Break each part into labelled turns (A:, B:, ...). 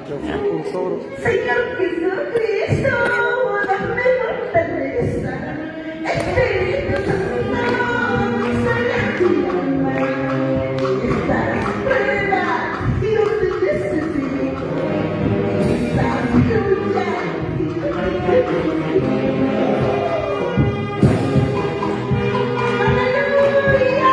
A: Un toro.
B: Señor Jesucristo, dame fortaleza. Espíritu Santo, sana mi alma. Estas pruebas que yo te necesito. Estas luchas que yo te necesito. ¡Aleluya!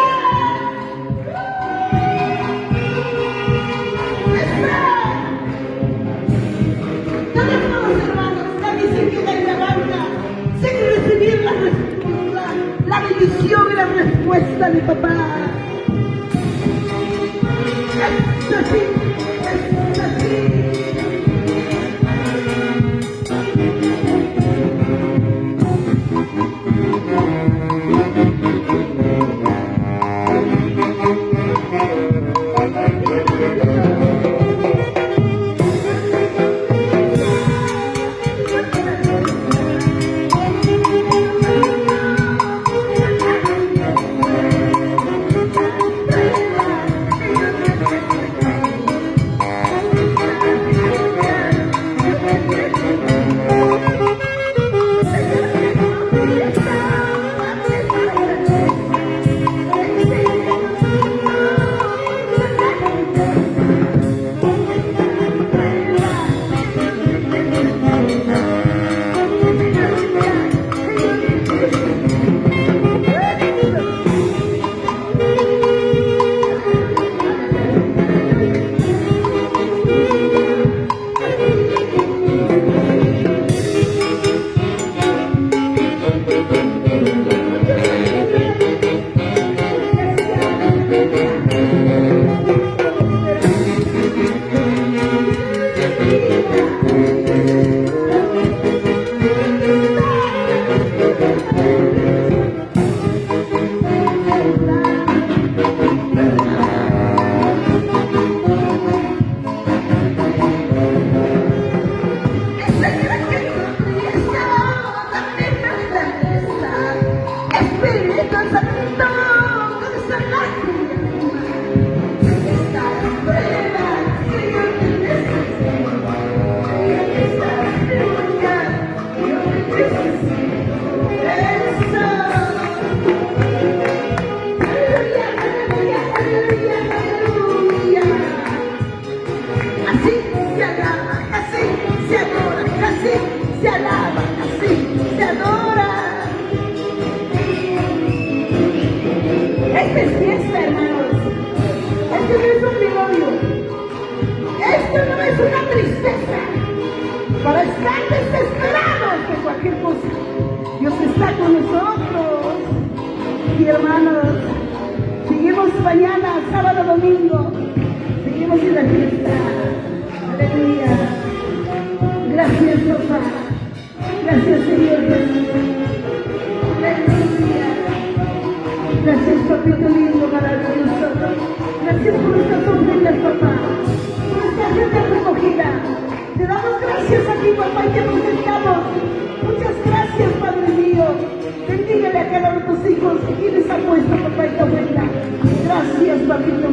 B: La bendición y la respuesta de papá. Es así, es así. Se alaba, así se adora. Esta es fiesta, hermanos. Este no es un velorio. Esto no es una tristeza. Para estar desesperados de cualquier cosa. Dios está con nosotros. Y hermanos, seguimos mañana, sábado, domingo. Seguimos en la fiesta. Aleluya. Gracias, papá. Gracias, Señor Jesús. Aleluya. Gracias, papito lindo, maravilloso. Gracias por estas ofrendas, papá. Por esta gente recogida. Te damos gracias a ti, papá, y te presentamos. Muchas gracias, Padre mío. Bendígale a cada uno de tus hijos y les ha puesto, papá y tu abuela. Gracias, papito.